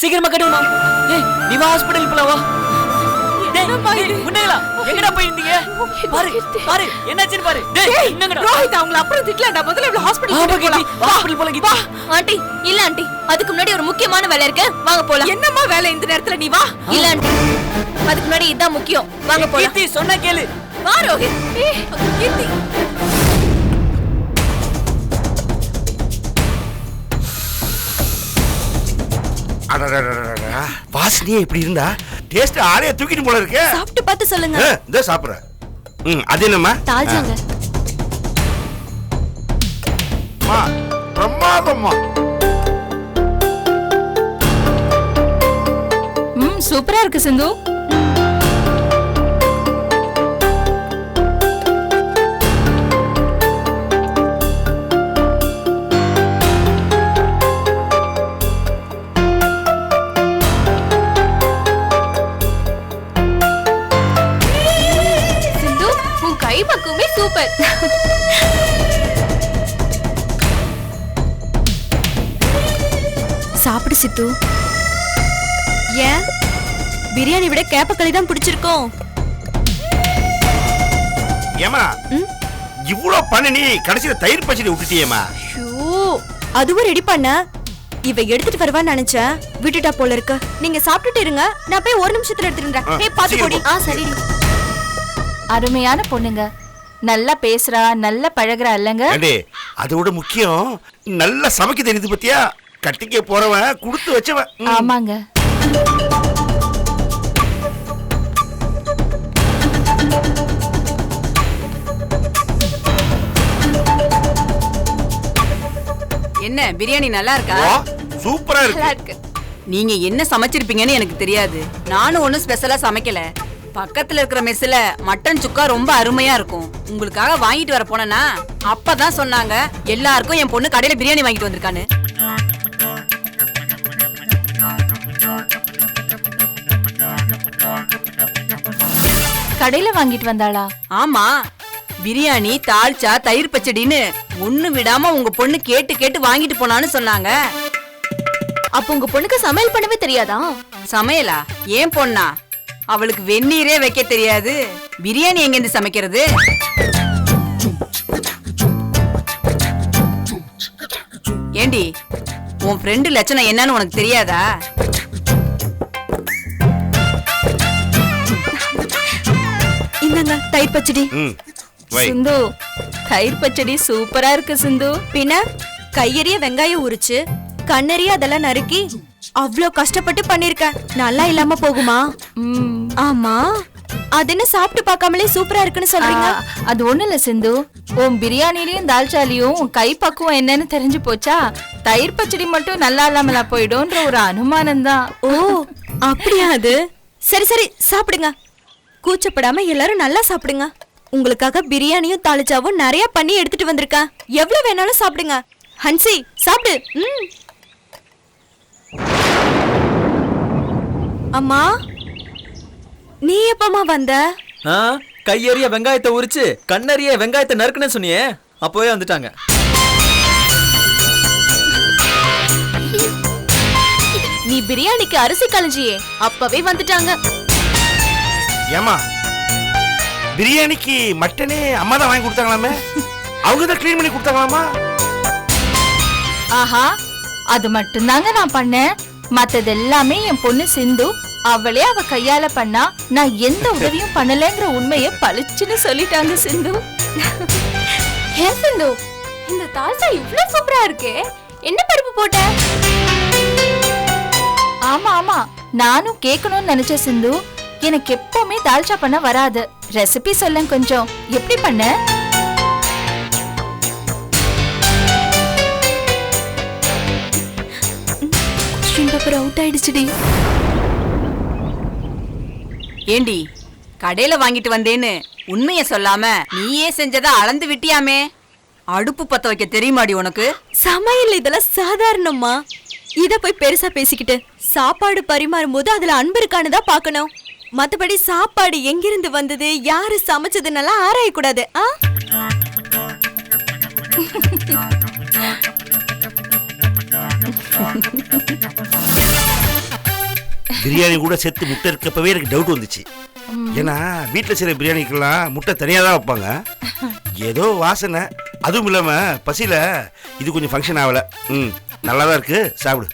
சீக்கிரமா கட்டுமா. நீ வா ஹாஸ்பிடல் போலாம். எங்கடா போயிருந்தீங்க? பாரு பாரு என்னாச்சுன்னு பாரு. ரோஹித் அவங்கள அப்புறம் திட்டலடா, முதல்ல ஹாஸ்பிடல் போலாம். ஹாஸ்பிடல் போலாம் கீதா. ஆண்டி இல்ல ஆண்டி, அதுக்கு முன்னாடி ஒரு முக்கியமான வேலை இருக்கு, வாங்க போலாம். என்னம்மா வேலை இந்த நேரத்துல? நீ வா. இல்ல ஆண்டி, அதுக்கு முன்னாடி இதான் முக்கியம், வாங்க போலாம். கீர்த்தி சொன்னா கேளு. வா ரோஹித். கீர்த்தி வாசனையே இப்படி இருந்தா டேஸ்ட் ஆளைய தூக்கிட்டு போல இருக்கு. சாப்பிட்டு பார்த்து சொல்லுங்க. இந்த சாப்பிடுறேன். அது என்னம்மா? தால்ஜாங்க. பிரமாதம்மா. சூப்பரா இருக்கு சிந்து. சூப்பர். சாப்பிடு சித்து. ஏன் பிரியாணி விட கேப்பக்களி தான் பிடிச்சிருக்கோம்? ஏமா இவ்ளோ பண்ண நீ கடைசில தயிர் பச்சடி விட்டுட்டியேமா. அதுவும் ரெடி பண்ண இவ எடுத்துட்டு வருவான்னு நினைச்சேன், விட்டுட்டா போல இருக்கு. நீங்க சாப்பிட்டுட்டு இருங்க, நான் போய் ஒரு நிமிஷத்துல எடுத்துறேன். பாத்து போடி. சரி. அருமையான பொண்ணுங்க, நல்லா பேசுறா, நல்லா பழகுறா இல்லங்க? அதோட முக்கியம் நல்லா சமைக்க தெரியுது பத்தியா. கட்டிக்க போறவன் கொடுத்து வச்சவன். ஆமாங்க. என்ன பிரியாணி நல்லா இருக்கா? சூப்பரா இருக்கு. நீங்க என்ன சமைச்சிருப்பீங்கன்னு எனக்கு தெரியாது. நானும் ஒன்னும் ஸ்பெஷலா சமைக்கல. பக்கத்துல இருக்கிற மெஸ்ல மட்டன் சுக்கா ரொம்ப அருமையா இருக்கும். உங்களுக்காக வாங்கிட்டு வர போனா அப்பதான் சொன்னாங்க எல்லாருக்கும் என் பொண்ணு கடையில பிரியாணி வாங்கிட்டு வந்திருக்கான்னு. கடையில வாங்கிட்டு வந்தாளா? ஆமா, பிரியாணி, தால்ச்சா, தயிர் பச்சடின்னு ஒண்ணு விடாம உங்க பொண்ணு கேட்டு கேட்டு வாங்கிட்டு போனான்னு சொன்னாங்க. அப்ப உங்க பொண்ணுக்கு சமையல் பண்ணவே தெரியாதா? சமையலா? ஏன் பொண்ணா? அவளுக்கு வெந்நீரே வைக்க தெரியாது, பிரியாணி எங்க இருந்து சமைக்கிறது? ஏண்டி, உன் ஃப்ரெண்டு லட்சணம் என்னன்னு உனக்கு தெரியாதா? இந்தாங்க தயிர் பச்சடி. சிந்து, தயிர் பச்சடி சூப்பரா இருக்கு சிந்து. பின்ன கையெறிய வெங்காயம் உரிச்சு கண்ணெறிய அதெல்லாம் நறுக்கி அவ்ளோ கஷ்டப்பட்டு பண்ணிருக்கேன். நல்லா இல்லாம போகுமா? ஆமா, அது என்ன சாப்பிட்டு பார்க்காமலே சூப்பரா இருக்குன்னு சொல்றீங்க? அது ஒண்ணு இல்ல சிந்து, உன் பிரியாணிலையும் தால்ச்சாலையும் உன் கை பக்குவம் என்னன்னு தெரிஞ்சு போச்சா. தயிர் பச்சடி மட்டும் நல்லா இல்லாமலா போயிடும்ன்ற ஒரு அனுமானம் தான். ஓ அப்படியா? அது சரி சரி, சாப்பிடுங்க. கூச்சப்படாம எல்லாரும் நல்லா சாப்பிடுங்க. உங்களுக்காக பிரியாணியும் தாளிச்சாவும் நிறைய பண்ணி எடுத்துட்டு வந்திருக்கேன். எவ்வளவு வேணாலும் சாப்பிடுங்க. ஹன்சி சாப்பிடு. அம்மா, நீ எப்பமா வந்த? கையெறிய வெங்காயத்தை உரிச்சு கண்ணறிய வெங்காயத்தை நறுக்குன்னு சொன்னியே, அப்பவே வந்துட்டாங்க. நீ பிரியாணிக்கு அரிசி கலஞ்சியே, அப்பவே வந்துட்டாங்க. ஏமா பிரியாணிக்கு மட்டனே அம்மா தான் வாங்கி கொடுத்தாங்களாமே, அவங்க தான் க்ளீன் பண்ணி கொடுத்தாங்களாமா. ஆஹா, அது மட்டும்தாங்க நான் பண்ணேன். மத்தது எல்லாமே என் பொண்ணு சிந்து அவளே அவ கையால பண்ணா. நான் எந்த உதவியும் பண்ணலங்கிற உண்மையை பளிச்சுன்னு சொல்லிட்டாங்க சிந்து. ஏன் சிந்து, இந்த தால்சா இவ்ளோ சூப்பரா இருக்கே, என்ன பருப்பு போட்ட? ஆமா ஆமா, நானும் கேட்கணும்னு நினைச்ச சிந்து. எனக்கு எப்பவுமே தால்ச்சா பண்ண வராது. ரெசிபி சொல்ல கொஞ்சம். எப்படி பண்ண? கொஸ்டின் பேப்பர் அவுட் ஆயிடுச்சுடி. ஏண்டி கடையில வாங்கிட்டு வந்தேன்னு உண்மைய சொல்லாம நீயே செஞ்சதை அளந்து விட்டியாமே. அடுப்பு பத்த வைக்க தெரியுமாடி உனக்கு? சமையல் இதெல்லாம் சாதாரணமா. இத போய் பெருசா பேசிக்கிட்டு சாப்பாடு பரிமாறும் போது அதுல அன்பு இருக்கான்னு தான் பார்க்கணும். மத்தபடி சாப்பாடு எங்கிருந்து வந்தது, யாரு சமைச்சதுன்னெல்லாம் ஆராயக்கூடாது. பிரியாணி கூட சேர்த்து முட்டை இருக்கப்பவே எனக்கு டவுட் வந்துச்சு. ஏன்னா வீட்டில் செய்கிற பிரியாணிக்கெல்லாம் முட்டை தனியாக தான் வைப்பாங்க. ஏதோ வாசனை, அதுவும் இல்லாம பசியில இது கொஞ்சம் ஃபங்க்ஷன் ஆகல. நல்லா தான் இருக்கு, சாப்பிடு.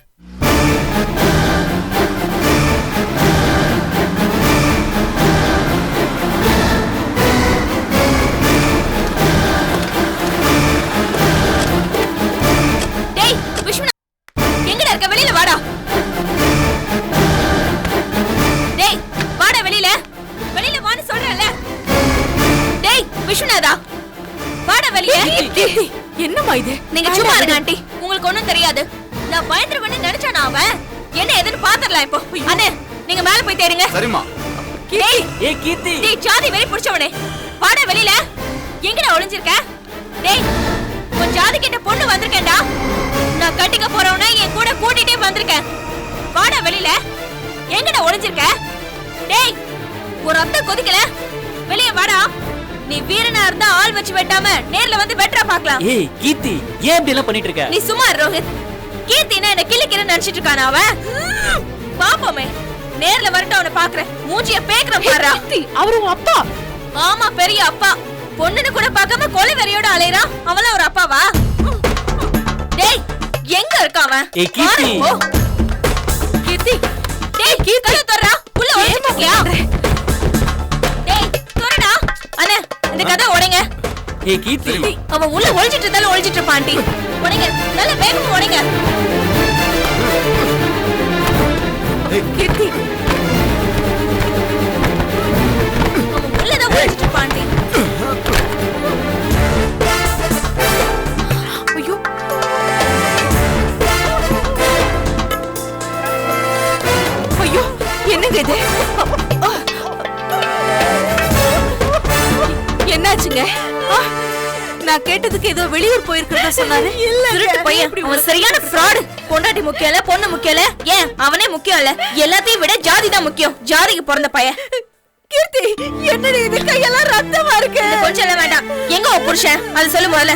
டேய் விஷ்ணு, எங்கடா இருக்க? வெளியில வாடா. டேய் வாடா வெளியில. வெளியில வான்னு சொல்றேன்ல. டேய் விஷ்ணுநாதா, வாடா வெளியில. என்னம்மா இது? நீங்க சும்மா இருங்க ஆண்டி, உங்களுக்கு ஒண்ணும் தெரியாது. நான் பயந்துருவேன்னு நினைச்சானா அவன்? என்ன எதுன்னு பாத்துறலாம் இப்போ. அண்ணே நீங்க மேல போய் தேடுங்க. சரிம்மா. டேய் ஏ கீர்த்தி, டேய் ஜாதி வெறி புடிச்சவனே, வாடா வெளியில. எங்கடா ஒளிஞ்சிருக்க? டேய் உன் ஜாதி கிட்ட பொண்ணு வந்திருக்கேன்டா. நான் கட்டிக்க போறவனா என் கூட கூட்டிட்டே வந்திருக்கேன். வாடா வெளியில. எங்கடா ஒளிஞ்சிருக்க? டேய் ஒரு ரத்தம் கொதிக்கல, வெளிய வாடா. நீ வீரனா இருந்தா ஆள் வச்சு வெட்டாம நேர்ல வந்து வெட்டற பார்க்கலாம். ஏய் கீர்த்தி, ஏன் இப்படி எல்லாம் பண்ணிட்டு இருக்க? நீ சும்மா இரு ரோஹித். கீர்த்தினா என்ன கிளிக்கிறன்னு நினைச்சிட்டு இருக்கானா அவன்? பாப்போமே, நேர்ல வரட்டும் அவனை பாக்குறேன். மூஞ்சிய பேக்குற பாறா. அவரு உன் அப்பா? ஆமா பெரிய அப்பா. பொண்ணுன்னு கூட பார்க்காம கொலை வெறியோட அலையறான். அவளா ஒரு அப்பாவா? டேய் எங்க இருக்கான் அவன்? ஏய் கீர்த்தி. கீர்த்தி, டேய் கீர்த்தி தரடா. உள்ள ஒளிஞ்சிட்டியா? டேய் தரடா. அண்ணே இந்த கதை உடைங்க. ஏய் கீர்த்தி, அவன் உள்ள ஒளிஞ்சிட்டு இருந்தாலும் ஒளிஞ்சிட்டு இருப்பான் ஆண்டி. உடைங்க, நல்ல வேகமா உடைங்க. கீர்த்தி அவன் உள்ளதான் ஒளிஞ்சிட்டு இருப்பான் ஆண்டி. ஐயோ ஐயோ என்னங்க இது? என்னாச்சுங்க? நான் கேட்டதுக்கு ஏதோ வெளியூர் போயிருக்கிறதா சொன்னாரு. திருட்டு பையன், அவன் சரியான ஃப்ராட். பொண்டாட்டி முக்கியம் இல்ல, பொண்ணு முக்கியம் இல்ல, ஏன் அவனே முக்கியம் இல்ல. எல்லாத்தையும் விட ஜாதி தான் முக்கியம். ஜாதிக்கு பிறந்த பையன். கீர்த்தி என்னடி இது? கையெல்லாம் ரத்தமா இருக்கு. கொஞ்சம் எல்லாம் வேண்டாம். எங்க உன் புருஷன்? அது சொல்லு முதல்ல.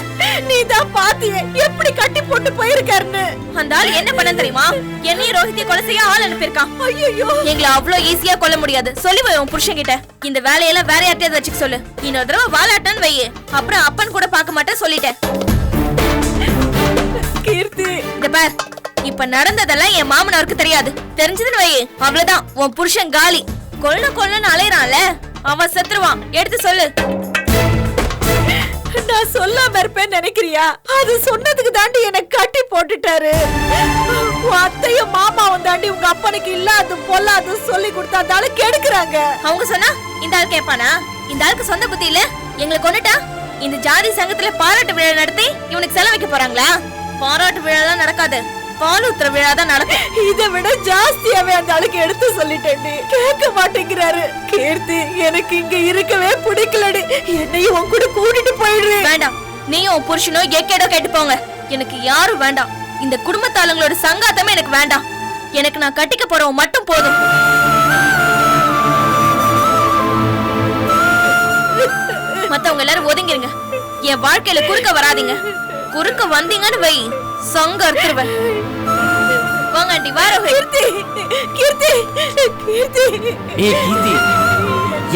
நீ தான் பாத்தியே எப்படி கட்டி போட்டு போயிருக்காருன்னு. அந்த ஆள் என்ன பண்ண தெரியுமா? என்னையும் ரோஹித்தை கொலை செய்ய ஆள் அனுப்பியிருக்கான். ஐயோ, எங்களை அவ்வளவு ஈஸியா கொல்ல முடியாது. சொல்லி போய் உன் புருஷன் கிட்ட இந்த வேலையெல்லாம் வேற யார்ட்டையாவது வச்சுக்க சொல்லு. இன்னொரு தடவை வாலாட்டான்னு வையே, அப்புறம் அப்பன் கூட பார்க்க மாட்டேன் சொல்லிட்டேன். கீர்த்தி இந்த பார், இப்ப நடந்ததெல்லாம் என் மாமனாருக்கு தெரியாது. தெரிஞ்சதுன்னு வையே, அவ்வளவுதான். உன் புருஷன் காலி. கொல்லுன்னு அலையறான்ல, அவன் செத்துருவான். எடுத்து சொல்லு. நான் சொல்லாம இருப்பேன்னு நினைக்கிறியா? அது சொன்னதுக்கு தாண்டி எனக்கு கட்டி போட்டுட்டாரு. உன் அத்தையும் மாமாவும் தாண்டி உங்க அப்பனுக்கு இல்லாது பொல்லாது சொல்லி கொடுத்தாதால கெடுக்குறாங்க. அவங்க சொன்னா இந்த ஆள் கேட்பானா? இந்த ஆளுக்கு சொந்த புத்தி இல்ல. எங்களை கொண்டுட்டா இந்த ஜாதி சங்கத்துல பாராட்டு விழா நடத்தி இவனுக்கு செலவு வைக்க போறாங்களா? பாராட்டு விழா நடக்காது, பால் ஊத்துற விழா தான் நடக்கும். இதை விட ஜாஸ்தியாவே அந்த ஆளுக்கு எடுத்து சொல்லிட்டேன். கேட்க மாட்டேங்கிறாரு. கீர்த்தி எனக்கு இங்க இருக்கவே பிடிக்கலடி. என்னையும் உன் கூட கூட்டிட்டு போயிடு. வேண்டாம், நீயும் உன் புருஷனோ எக்கேடோ கேட்டு போங்க. எனக்கு யாரும் வேண்டாம். இந்த குடும்பத்தாளங்களோட சங்காத்தமே எனக்கு வேண்டாம். எனக்கு நான் கட்டிக்க போறவன் மட்டும் போதும். மத்தவங்க எல்லாரும் ஒதுங்கிருங்க. என் வாழ்க்கையில குறுக்க வராதீங்க. குறுக்க வந்தீங்கன்னு வை, சங்க அறுத்துருவேன். வாங்க ஆண்டி, வாரோ. கீர்த்தி கீர்த்தி கீர்த்தி. ஏய் கீர்த்தி,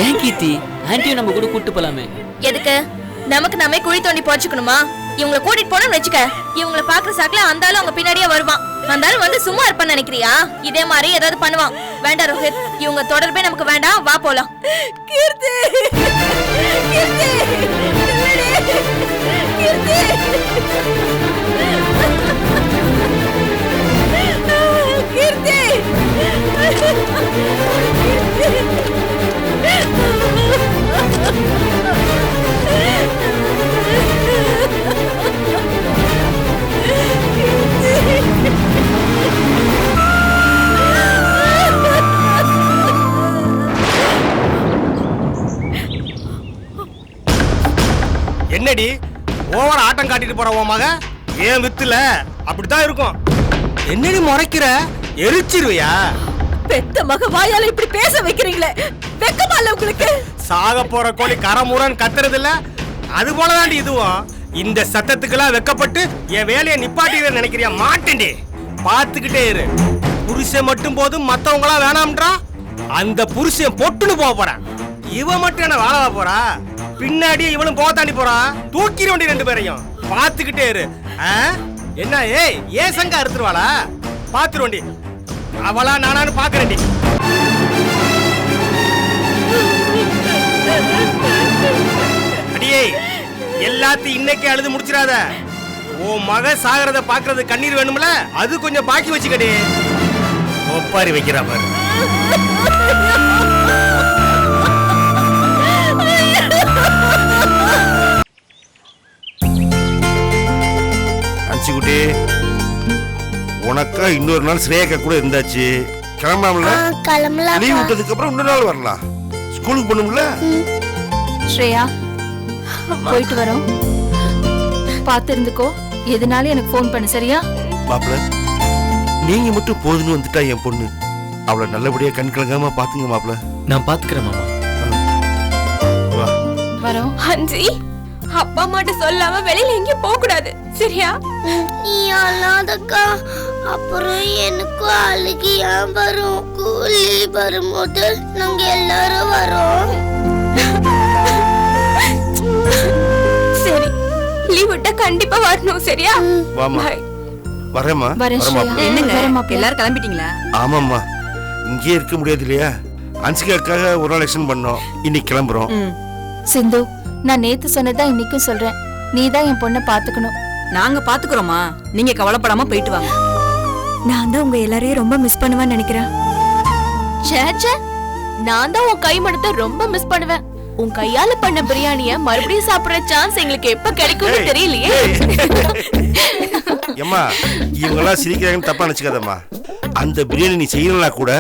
ஏன் கீர்த்தி ஆன்ட்டியும் நம்ம கூட கூட்டு போலாமே. எதுக்கு? நமக்கு நாமே குழி தோண்டி போச்சுக்கணுமா? இவங்களை கூட்டிட்டு போனோம்னு வச்சுக்க, இவங்களை பாக்குற சாக்குல அந்தாலும் அவங்க பின்னாடியே வருவான். அந்தாலும் வந்து சும்மா இருப்பான்னு நினைக்கிறியா? இதே மாதிரி ஏதாவது பண்ணுவான். வேண்டாம் ரோஹித், இவங்க தொடர்பே நமக்கு வேண்டாம். வா போலாம். கீர்த்தி, கீர்த்தி, கீர்த்தி, கீர்த்தி, என்னடி ஓவர் ஆட்டம் காட்டிட்டு போற உன் மக? ஏன் வித்துல அப்படித்தான் இருக்கும். என்னடி முறைக்கிற? எரிச்சிருவியா? பெத்த மக வாயால இப்படி பேச வைக்கிறீங்களே, வெக்கமா இல்ல உங்களுக்கு? சாக போற கோழி கரமுறன்னு கத்துறது இல்ல, அது போலதாண்டி இதுவும். இந்த சத்தத்துக்கெல்லாம் வெக்கப்பட்டு என் வேலையை நிப்பாட்டி நினைக்கிறியா? மாட்டேன்டி. பாத்துக்கிட்டே இரு. புருஷன் மட்டும் போதும், மத்தவங்களா வேணாம்ன்றா. அந்த புருஷன் பொட்டுன்னு போக போறான். இவன் மட்டும் என்ன வாழவா போறா? பின்னாடியே இவளும் போக தாண்டி போறா. தூக்கிட வேண்டிய ரெண்டு பேரையும். பாத்துக்கிட்டே இரு. என்ன ஏன் சங்க அறுத்துருவாளா? பாத்துருவண்டி. அவளா நானான்னு பாக்குறேன்டி. அடியே, எல்லாத்தையும் இன்னைக்கு அழுது முடிச்சிடாத. ஓ மக சாகிறத பாக்குறது கண்ணீர் வேணும்ல, அது கொஞ்சம் பாக்கி வச்சுக்கடி. ஒப்பாரி வைக்கிறா பாரு. அன்சிக்குட்டி, உனக்கா இன்னொரு நாள் ஸ்ரேகா கூட இருந்தாச்சு. கிளம்பலாம்ல? கிளம்பலாம். லீவ் விட்டதுக்கு அப்புறம் இன்னொரு நாள் வரலாம். ஸ்கூலுக்கு போகணும்ல? ஸ்ரேயா, போயிட்டு வரோம். பார்த்து இருந்துக்கோ. எதுனாலும் எனக்கு ஃபோன் பண்ணு, சரியா? மாப்பிள, நீங்க மட்டும் போதுன்னு வந்துட்டா என் பொண்ணு. அவளை நல்லபடியா கண் கலங்காம பாத்துங்க மாப்பிள. நான் பாத்துக்கிறேன் மாமா. வா. வரோம். ஹன்சி, அப்பா அம்மாட்ட சொல்லாம வெளியில எங்கேயும் போக கூடாது, சரியா? நீ அழாதக்கா, அப்புறம் எனக்கு அழுகியா வரும். கூலி வரும்போது நாங்க எல்லாரும் வரோம். சரி, லீவ் விட்டா கண்டிப்பா வரணும், சரியா? வாமா. Bye. வரேம்மா. வரேன் வரேம்மா. ஸ்ரேயா. என்னங்க வரேன் மாப்பிள்ளை. எல்லாரும் கிளம்பிட்டீங்களா? ஆமாம்மா, இங்கே இருக்க முடியாது இல்லையா? அன்சிகாக்காக ஒரு நாள் எக்ஸ்டன் பண்ணோம். இன்னைக்கு கிளம்புறோம். சிந்து, நான் நேத்து சொன்னதான் இன்னைக்கும் சொல்றேன். நீதான் என் பொண்ணை பாத்துக்கணும். நாங்க பாத்துக்கிறோமா, நீங்க கவலைப்படாம போயிட்டு வாங்க. நான் தான் உங்க எல்லாரையும் ரொம்ப மிஸ் பண்ணுவேன்னு நினைக்கிறேன். சேச்சே, நான் தான் உன் கை மணத்தை ரொம்ப மிஸ் பண்ணுவேன். உன் கையால பண்ண பிரியாணிய மறுபடியும் சாப்பிடுற சான்ஸ் எங்களுக்கு எப்ப கிடைக்கும்னு தெரியலையே. ஏம்மா, இவங்கெல்லாம் சிரிக்கிறாங்கன்னு தப்பா நினைச்சுக்காதம்மா. அந்த பிரியாணி நீ செய்யலாம் கூட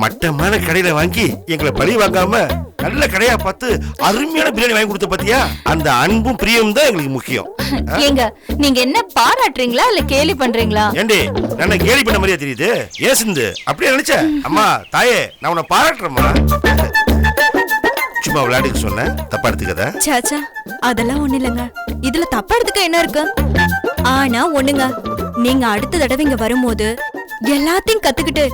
மட்டமான கடையில வாங்கி எங்களை பழி வாங்காம நல்ல கடையா பார்த்து அருமையான பிரியாணி வாங்கி கொடுத்த பாத்தியா? அந்த அன்பும் பிரியமும் தான் எங்களுக்கு முக்கியம். ஏங்க, நீங்க என்ன பாராட்டுறீங்களா இல்ல கேலி பண்றீங்களா? ஏண்டி, நான் கேலி பண்ண மாதிரியா தெரியுது? ஏன் சிந்து அப்படியே நினைச்ச? அம்மா தாயே, நான் உன்னை பாராட்டுறேம்மா. சும்மா விளையாடுக்கு சொன்னேன், தப்பா எடுத்துக்கத. சாச்சா, அதெல்லாம் ஒண்ணு இல்லைங்க. இதுல தப்பா எடுத்துக்க என்ன இருக்கு? ஆனா ஒண்ணுங்க, நீங்க அடுத்த தடவை இங்க வரும்போது எல்லாத்தையும் கத்துக்கிட்டு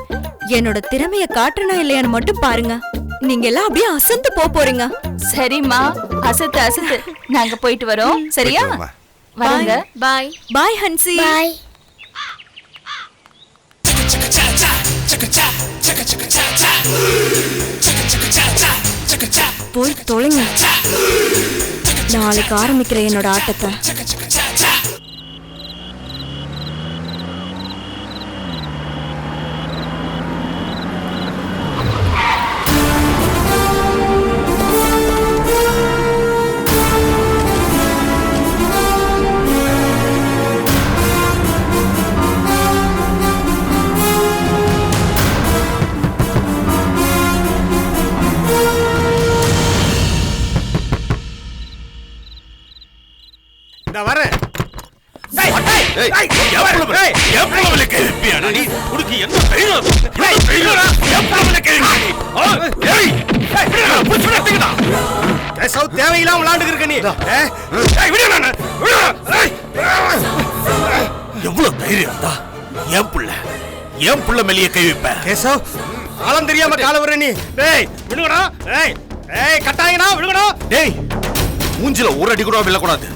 என்னோட திறமைய காட்டுறனா இல்லையான்னு மட்டும் பாருங்க. நீங்க எல்லாம் அப்படியே அசந்து போறீங்க. சரிம்மா, அசத்து அசத்து. நாங்க போயிட்டு வரோம், சரியா? போயிட்டு வாம்மா. வரங்க. பாய் பாய் ஹன்சி. பாய். போய் தொலைங்க. நாளைக்கு ஆரம்பிக்கிறேன் என்னோட ஆட்டத்தை. இந்த வரேன். தேவையில்லாம விளையாண்டு இருக்க நீ. எவ்வளவு தைரியம் இருந்தா என் புள்ள மேலேயே கை வைப்ப? கேசவ், ஆளம் தெரியாம கால வர நீ. டேய் விடுங்கடா. டேய் ஏய் கட்டாயனா விழுகணும். டேய் மூஞ்சில ஒரு அடி கூட விழக்கூடாது,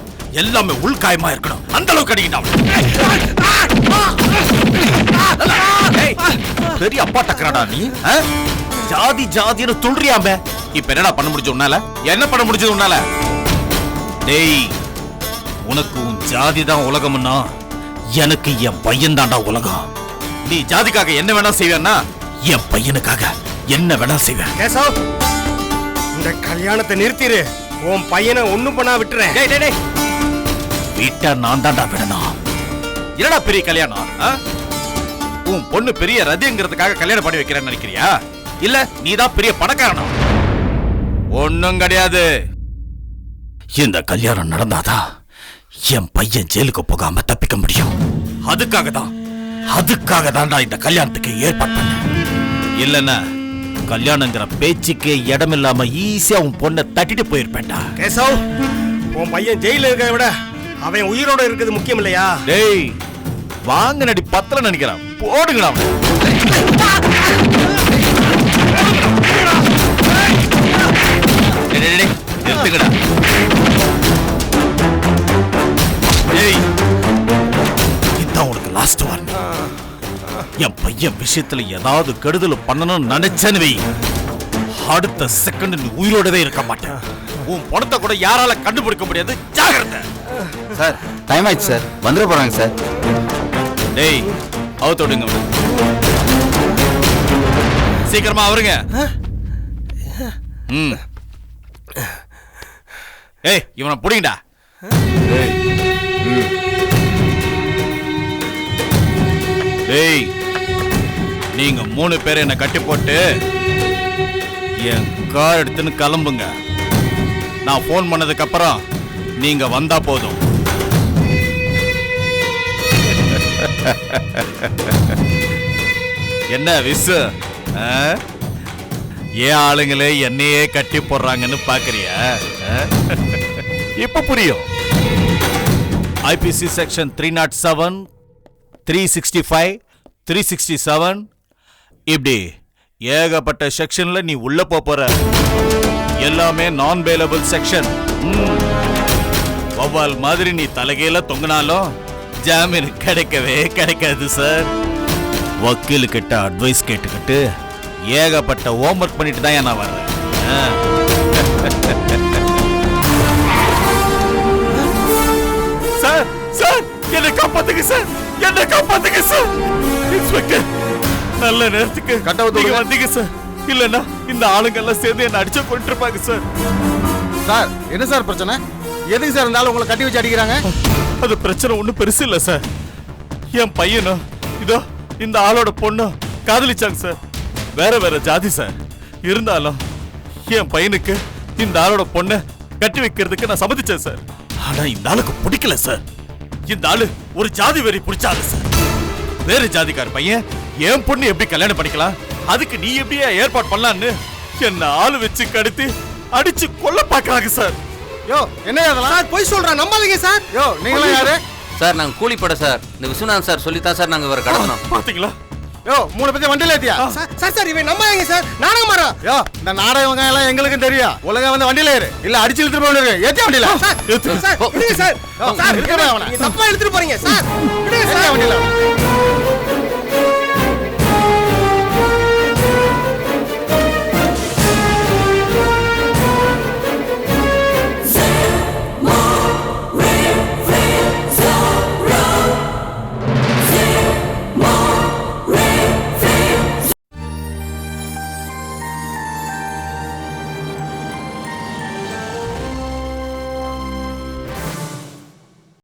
எல்லாமே உள்காயமா இருக்கணும், அந்த அளவுக்கு அடிக்கணும். பெரிய அப்பா டக்கறாடா நீ. ஜாதி ஜாதின்னு துள்றியாம இப்ப என்னடா பண்ண முடிஞ்சது உன்னால? என்ன பண்ண முடிஞ்சது உன்னால? டேய் உனக்கு உன் ஜாதி தான் உலகம்னா எனக்கு என் பையன் தான்டா உலகம். நீ ஜாதிக்காக என்ன வேணா செய்வேன்னா என் பையனுக்காக என்ன வேணா செய்வேன். கேசவ், இந்த கல்யாணத்தை நிறுத்திரு. உன் பையனை ஒண்ணும் பண்ணா விட்டுறேன். டேய் டேய் டேய், வீட்டை நான் தான்டா விடணும். என்னடா பெரிய கல்யாணம்? உன் பொண்ணு பெரிய ரதிங்கிறதுக்காக கல்யாணம் பண்ணி வைக்கிறேன்னு நினைக்கிறியா? இல்ல நீதான் பெரிய பணக்காரனா? ஒண்ணும் கிடையாது. இந்த கல்யாணம் நடந்தாதான் என் பையன் ஜெயிலுக்கு போகாம தப்பிக்க முடியும். அதுக்காக தான்டா இந்த கல்யாணத்துக்கு ஏற்பாடு பண்ண. இல்லன்னா கல்யாணங்கிற பேச்சுக்கு இடமில்லாம ஈஸியா உன் பொண்ணை தட்டிட்டு போயிருப்பேன்டா. கேசவ், உன் பையன் ஜெயில இருக்கிறத விட அவன் உயிரோட இருக்கிறது முக்கியம் இல்லையா? டேய் வாங்க நடி பத்தல நினைக்கிறான், போடுங்கடா. நிறுத்துங்கடா. டேய் இதான் உனக்கு லாஸ்ட் வார்னிங். என் பையன் விஷயத்துல ஏதாவது கெடுதல் பண்ணணும்னு நினைச்சேன்னு வை, அடுத்த செகண்ட் நீ உயிரோடவே இருக்க மாட்டேன். உன் பணத்தை கூட யாரால கண்டுபிடிக்க முடியாது, ஜாகிரதை. சார் டைம் ஆயிடுச்சு சார், வந்துட போறாங்க சார். டேய் அவுத்தோடுங்க, சீக்கிரமா அவருங்க. ஏய் இவனை புடிங்கடா. டேய் நீங்க 3 பேர் என்ன கட்டி போட்டு என் கார் எடுத்துன்னு கிளம்புங்க. நான் போன் பண்ணதுக்கு அப்புறம் நீங்க வந்தா போதும். என்ன விசு, ஏன் ஆளுங்களே என்னையே கட்டி போடுறாங்கன்னு பாக்குறியா? இப்ப புரியும். ஐபிசி செக்ஷன் 307, 365, 367 இப்படி ஏகப்பட்ட செக்ஷன்ல நீ உள்ள போற. எல்லாமே நான் பேலபிள் செக்ஷன். வவ்வால் மாதிரி நீ தலைகையில தொங்கினாலும் ஜாமீன் கிடைக்கவே கிடைக்காது சார். வக்கீலு கிட்ட அட்வைஸ் கேட்டுக்கிட்டு ஏகப்பட்ட ஹோம்ஒர்க் பண்ணிட்டு தான் நான் வர்றேன். சார் சார் என்ன காப்பாத்துங்க சார், என்ன காப்பாத்துங்க சார். இன்ஸ்பெக்டர் நல்ல நேரத்துக்கு நீங்க வந்தீங்க சார். இல்லன்னா இந்த ஆளுங்க எல்லாம் சேர்ந்து என்ன அடிச்சு கொண்டு இருப்பாங்க சார். சார் என்ன சார் பிரச்சனை? எதுக்கு சார் இருந்தாலும் உங்களை கட்டி வச்சு அடிக்கிறாங்க? அது பிரச்சனை ஒண்ணும் பெருசு இல்ல சார். என் பையனும் இதோ இந்த ஆளோட பொண்ணும் காதலிச்சாங்க சார். வேற வேற ஜாதி சார். இருந்தாலும் என் பையனுக்கு இந்த ஆளோட பொண்ணை கட்டி வைக்கிறதுக்கு நான் சம்மதிச்சேன் சார். ஆனா இந்த ஆளுக்கு பிடிக்கல சார். இந்த ஆளு ஒரு ஜாதி வெறி பிடிச்சாரு சார். வேற ஜாதிக்கார பையன் என் பொண்ணு எப்படி கல்யாணம் பண்ணிக்கலாம், அதுக்கு நீ எப்படியா ஏற்பாடு பண்ணலான்னு என்ன ஆளு வச்சு கடத்தி அடிச்சு கொல்ல பாக்குறாங்க சார். யோ என்ன அதெல்லாம் போய் சொல்றான், நம்பாதீங்க சார். யோ நீங்களா யாரு? சார் நாங்க கூலிப்பட சார். இந்த விஸ்வநாதன் சார் சொல்லித்தான் சார் நாங்க வர கடத்தணும். பாத்தீங்களா? யோ 3 பேர் வண்டியில ஏத்தியா? சார் இவன் நம்பாதீங்க சார், நாடகம் மாறா. யோ இந்த நாடகம் எல்லாம் எங்களுக்கும் தெரியும். ஒழுங்கா வந்து வண்டியில ஏறு, இல்ல அடிச்சு இழுத்துட்டு போயிரு. ஏத்தியா வண்டியில? சார் விடுங்க சார். சார் இருக்கவே அவன தப்பா எடுத்துட்டு போறீங்க சார். விடுங்க சார் சார். வண்டியில.